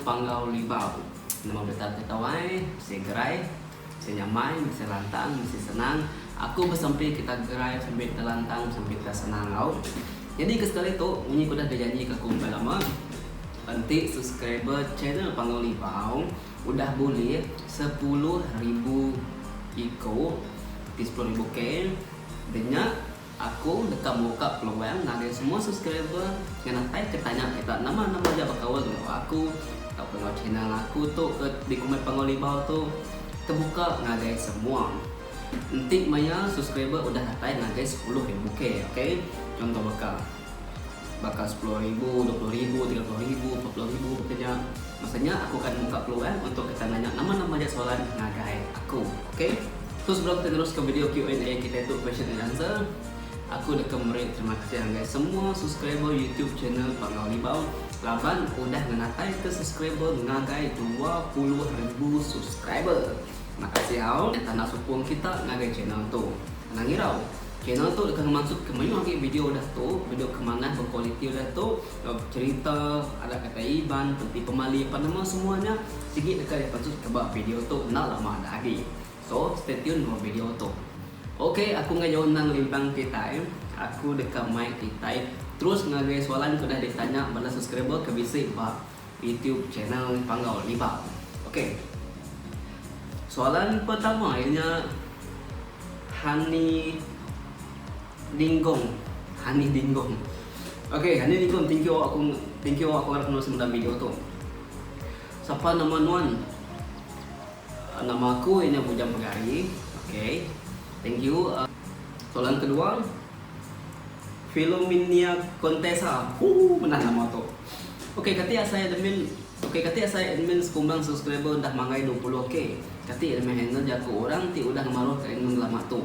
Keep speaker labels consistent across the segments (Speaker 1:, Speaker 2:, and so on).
Speaker 1: Panggau Libau. Nama betul ketawai, saya gerai, saya nyamai, saya lantang, saya senang. Aku bersampai kita gerai sampai kita lantang, sampai kita senang kau. Jadi kesekali tu, ini aku dah janji ke aku lama. Nanti subscriber channel Panggau Libau udah boleh 10.000 iko di 10.000 k. Denyak aku dekat buka peluang nari semua subscriber yang nanti ketanya kita nama aja berkawan dengan aku atau dengan channel aku tuh di komen Panggau Libau tuh terbuka ngagai semua. Nanti maya subscriber udah dapat ngagai 10.000 k, oke? Contoh bakal 10.000, 20.000, 30.000, 40.000 pokoknya. Maksudnya aku akan buka peluang untuk kita nanya nama aja soalan ngagai aku, oke? So sebelum kita terus ke video Q&A kita itu question and answer, aku udah kemarin terima kasih guys semua subscriber YouTube channel Panggau Libau. Laban udah ngenatai ke subscriber ngagai 20.000 subscriber. Makasih kau tanah supung kita ngagai channel tu. Nang irau. Channel tu akan masuk ke mana lagi video dah tu, video kemana berkualiti dah tu, cerita, ada kata iban, peti pemali apa nama semuanya. Sikit dekat dia masuk ke video tu nak lama lagi. So stay tune dengan video tu. Oke, aku ngayon nang limbang kita. Aku dekat mic kita. Terus ngagai soalan aku dah ditanya bala subscriber ke bisi ba YouTube channel Panggau Libau. Oke. Soalan pertama ianya Hani Dinggong. Oke, Hani Dinggong, thank you aku harap nulis dalam video tu. Siapa nama Nuan? Nama aku ini Bujang Pegari. Oke. Thank you. Soalan kedua, Filominia Contessa. Benar nama tu. Oke, katanya saya admin sekumbang subscriber dah mangai 20k. Katanya admin handle jago orang ti udah maruh ke admin lama tu.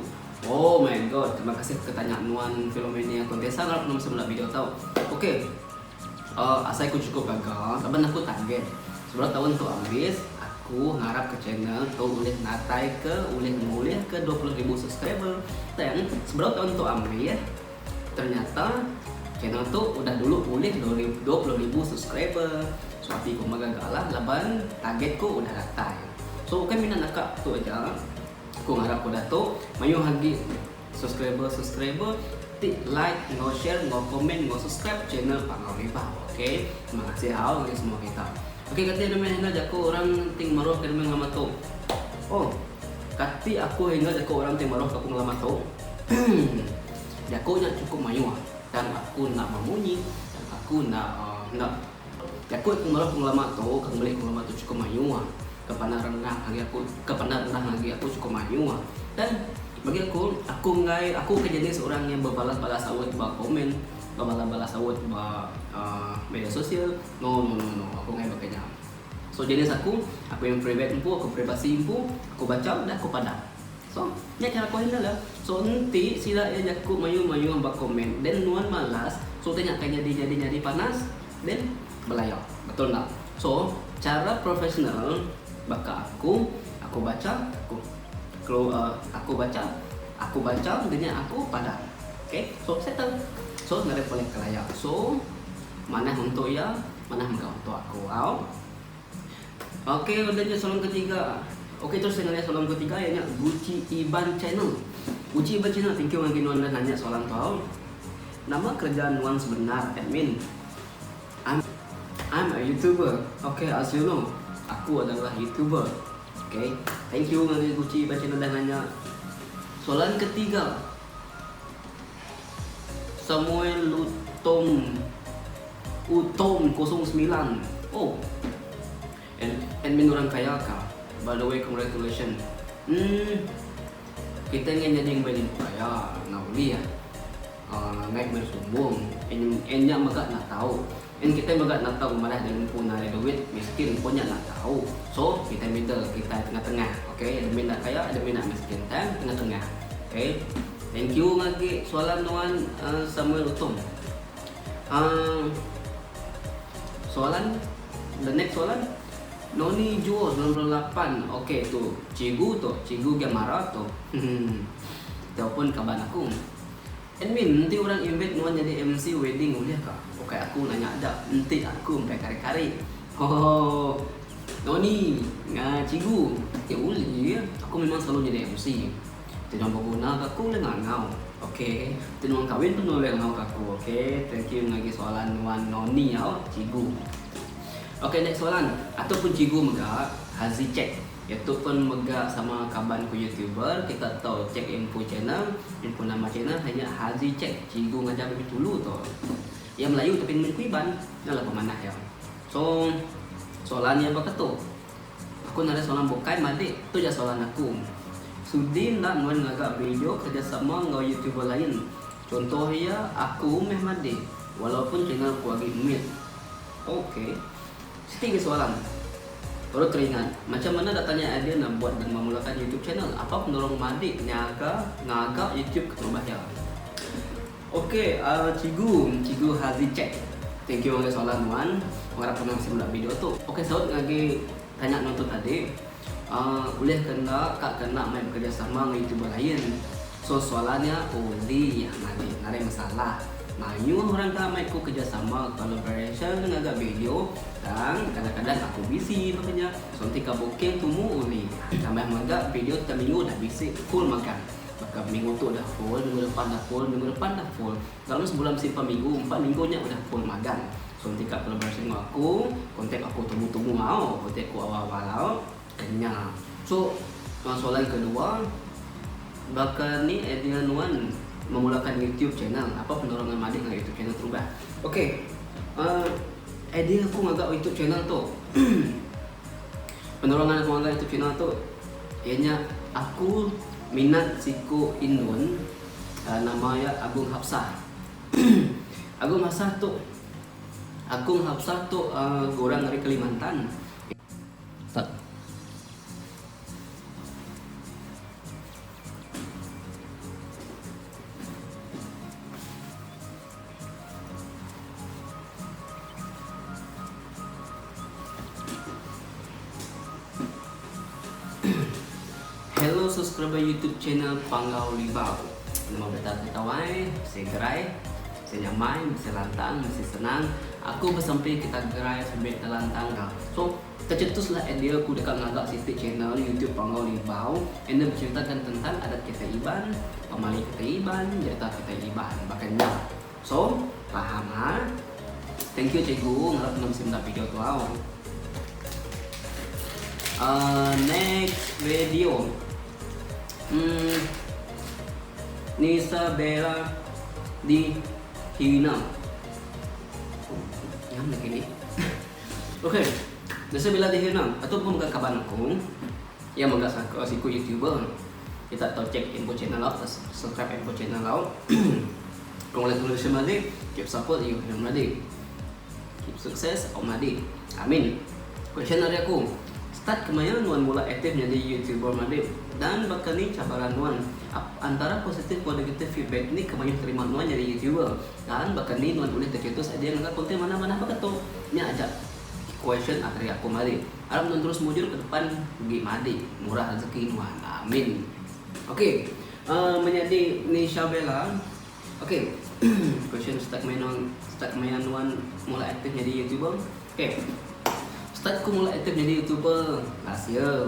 Speaker 1: Oh my god, terima kasih ketanyaan Nuan Filominia Contessa. Harap nama sebelah video tahu. Oke. Asal aku cukup gagal, kapan aku target. Sebelum tahun tu habis, aku ngarap ke channel tu boleh natai ke boleh ke 20.000 subscriber. Dan sebelum tahun tu ambil, ternyata channel tu udah dulu boleh 20.000 subscriber. So hati aku magagalah, laban targetku udah natai. So kan minat nakak tu aja. Aku ngarap udah tu, mayu lagi subscriber, tik like, ngo share, ngo komen, ngo subscribe channel Panggau Libau. Oke, terima kasih hal bagi semua kita. Oke, katanya namanya jago orang ting maruh ke demang lama tu. Oh, kati aku hingga jago orang ting maruh ke pung lama tu. Jago nya cukup mayu dan aku nak memunyi dan aku nak jago pung maruh pung lama tu, kang beli pung lama tu cukup mayu. Kepada rendah lagi aku cukup mayu. Dan bagi aku kejenis orang yang berbalas-balas awet ba komen, balas awet ba media sosial. No, aku ngai bekerja. So jenis aku yang private info, aku privasi info, aku baca dan aku padam. So, nya cara aku handle lah. So nanti sila ya aku mayu ba komen, dan nuan malas, so tanya jadi panas, dan belayar. Betul tak? So, cara profesional baka aku baca, aku baca dengan aku padam. Okay, so settle. So nggak boleh kelayak. So mana untuk ya, mana enggak untuk aku. Oke, udahnya soalan ketiga. Oke, terus dengan soalan ketiga ya Gucci Iban Channel. Gucci Iban Channel, thank you lagi Nuan dan nanya soalan kau. Nama kerjaan Nuan sebenar admin. I'm a YouTuber. Okay, as you know, aku adalah YouTuber. Okay, thank you lagi Gucci Iban Channel dan nanya. Soalan ketiga, Samuel Utom 09. Oh, admin orang kaya kah? By the way, congratulations. Kita ingin jadi yang paling kaya, nauli ya. Naik bersumbung. Enya maga nak tahu. Kita maga nak tahu malah dengan pun ada duit, miskin punya nak tahu. So kita middle, kita tengah-tengah. Okay, admin nak kaya, admin nak miskin, tengah-tengah. Okay. Thank you lagi soalan Nuan Samuel Utom. The next soalan Noni Juo 98. Oke tuh Cigu Gamara tuh. Telepon kabar aku. Admin, nanti orang invite Nuan jadi MC wedding boleh kah? Oke, aku nanya ada. Nanti aku sampai kari-kari. Oh, Noni, cikgu. Ya boleh. Aku memang selalu jadi MC. Tinang berguna aku dengan ngau. Okey. Tinang kahwin pun boleh ngau aku. Okey. Thank you lagi soalan Wan Noni ya, cikgu. Okey, next soalan. Ataupun cikgu megak Hazi check. Itu pun megak sama kaban ku YouTuber. Kita tahu cek info channel, info nama channel hanya Hazi check. Cikgu ngajar lebih dulu tu. Yang Melayu tapi menkuiban. Nalah pemanah ya. So, soalannya apa tu? Aku nak ada soalan bukai madik. Tu je soalan aku. Sudi nak ngagak video kerjasama dengan YouTuber lain. Contohnya aku meh madik. Walaupun channel aku lagi umit. Okey. Setiga soalan. Baru teringat, macam mana datanya idea nak buat dan memulakan YouTube channel? Apa penolong madik ngagak YouTube keterbahaya? Okey, cikgu Hazi check. Thank you untuk soalan Wan. Harap pernah mula video tu. Okey, saud lagi tanya nonton tadi. Boleh kena kak kena main bekerja sama dengan YouTuber lain. So soalannya boleh ya nanti ada masalah. Mayu orang tak main ku kerjasama collaboration dengan agak video dan kadang-kadang aku busy makanya so ketika booking tumu boleh. Tambah agak video tak minggu dah busy full makan. Maka minggu tu dah full, minggu depan dah full, minggu depan dah full. Dalam sebulan simpan minggu, 4 minggunya udah full makan. So ketika collaboration dengan aku, kontak aku tunggu-tunggu mau, kontak aku awal-awal kenyang. So soalan kedua, bakal ni idea Nuan memulakan YouTube channel. Apa penerangan madik dengan YouTube channel terubah? Okey, idea aku ngagak YouTube channel tu. Penerangan aku ngagak YouTube channel tu, ianya aku minat siku Indon, namanya Agung Hapsah. Agung Hapsah tu orang dari Kalimantan. Start. Hello subscriber YouTube channel Panggau Libau. Nama berita tawai, saya gerai, saya nyamai, saya lantang, saya senang. Aku bersampai kita gerai sampai terlantang. So tercetuslah idea aku dekat ngagak sitik channel YouTube Panggau Libau. Anda berceritakan tentang adat kita Iban, pamali kita Iban, cerita kita Iban, makanya. So paham ha? Thank you cikgu, ngarap nak simpan video tu awal. Next video. Nisa Bella di Hina. Yang lagi ni. Okey. Nisa Bella di Hina. Atau pun bukan kaban aku yang menggasak siku YouTuber. Kita tahu cek info channel out, subscribe info channel out. Congratulations Madi. Keep support you Madi. Keep success Madi. Amin. Question dari aku. Start kemayan Nuan mula aktif menjadi YouTuber Madi. Dan bakal ni cabaran Nuan antara positif dan negatif feedback ni kemayu terima Nuan jadi YouTuber. Dan bakal ni Nuan boleh tercetus idea dengan konten mana-mana bakal tu. Ni ajak question dari aku Madi. Harap Nuan terus mujur ke depan pergi Madi. Murah rezeki Nuan. Amin. Okey. Menjadi Nisha Bella. Okey. Question start kemayan Nuan mula aktif jadi YouTuber. Okey. Start aku mula aktif jadi YouTuber last year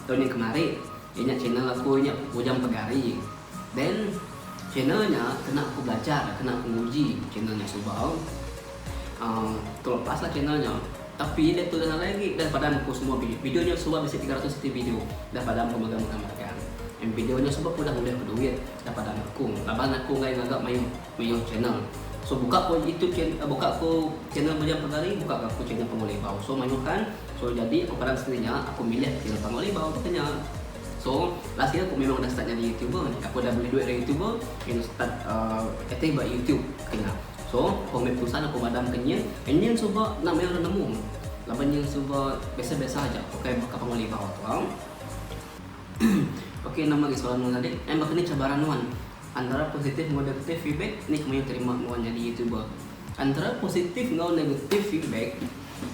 Speaker 1: tahun yang kemarin. Ingat channel aku ingat Bujang Pegari. Then channelnya kena aku belajar, kena aku uji channelnya Subau. Terlepas lah channelnya. Tapi dia tu dah lagi daripada aku semua videonya Subau bisa 300 video daripada aku megang-megang. Yang videonya Subau udah mulai berduit daripada aku. Laban aku agak main channel. So buka aku YouTube channel, buka aku channel Bujang Pegari, buka aku channel Pangolibau. So mayukan, so jadi aku pada sendirinya aku milih channel Pangolibau katanya. So last year aku memang dah start jadi YouTuber. Aku dah beli duit dari YouTuber, aku start aktif buat YouTube kena. So komit perusahaan aku madam kenyang, kenyang cuba nak main orang nemu. Laban yang cuba biasa-biasa aja. Okey buka Pangolibau tu. Okey nama lagi soalan Nuan tadi. Bakal ni cabaran Nuan. Antara positif dan negatif feedback ni kemayu terima Nuan jadi YouTuber. Antara positif dan negatif feedback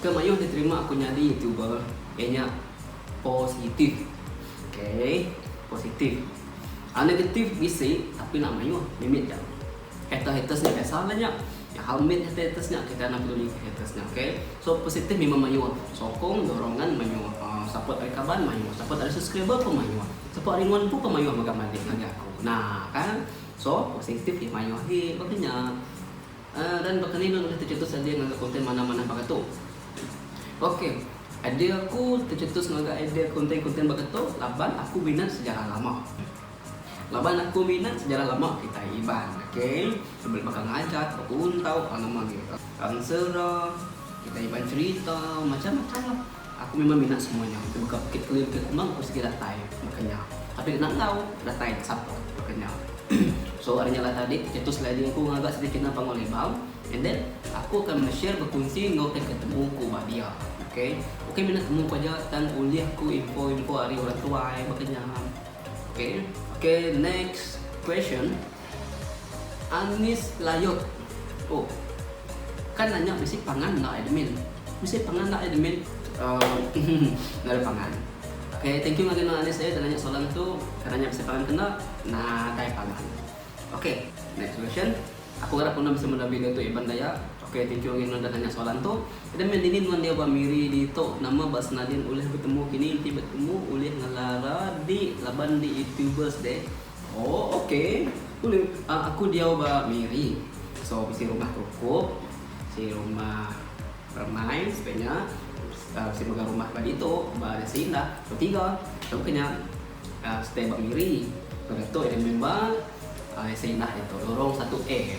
Speaker 1: kemayu diterima aku jadi YouTuber. Ianya positif. Okey, positif. Negatif bisa tapi nak mayu limit je. Haters ni biasa banyak. Yang halmit hatersnya kita nak peduli hatersnya. Okay, so positif memang mayu, sokong dorongan mayu, support dari kawan mayu, support dari subscriber pun mayu, support ringan pun pemayu magamalik lagi aku. Nah kan, so positif ya mayu hi makanya. Dan berkenaan oleh tercetus ada yang konten mana-mana begitu. Okey, idea aku tercetus ngagak idea konten-konten begitu. Laban aku minat sejarah lama. Laban aku minat sejarah lama kita iban. Okey, sambil bakal ngajak, berkuntau, nama gitu. Ansera, kita iban cerita, macam-macam lah. Aku memang minat semuanya. Kita buka bukit kelir ke kumang, aku sikit datai makanya. Tapi nak tahu datai siapa makanya. So adanya lah tadi cetus lagi aku ngagak sedikit na pangolibam, and then aku akan share berkongsi ngotek ketemu ku dia. Okay, minat temu ko aja dan uliah ku info hari orang tua makanya. Okay, next question. Anis Layot. Oh, kan nanya mesti pangan na admin. Mesti pangan na admin. Nggak ada pangan. Okay, thank you lagi na Anis saya dan nanya soalan tu karena bisa pangan kena na tayo pangan. Okay, next question. Aku harap pun bisa mendapat video tu Iban Daya. Okay, thank you lagi na nanya soalan tu. Dan mendinin man dia miri dito nama bas nadin oleh bertemu kini inti bertemu oleh ngalara di laban di YouTubers deh. Oh, okay. Aku dia ba miri. So si rumah cukup, si rumah bermain sebenarnya. Si maga rumah ba dito, ba sinda. So tiga. So kanya stay ba miri. Begitu dan memang saya nak itu dorong satu okay.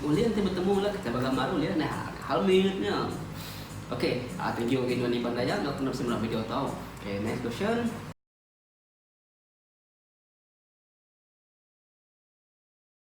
Speaker 1: Boleh nanti bertemu lah kita bagamar boleh nah hal minutnya. Okay, thank you again Iban Daya. Nak kena semula video tahu. Okay, next question.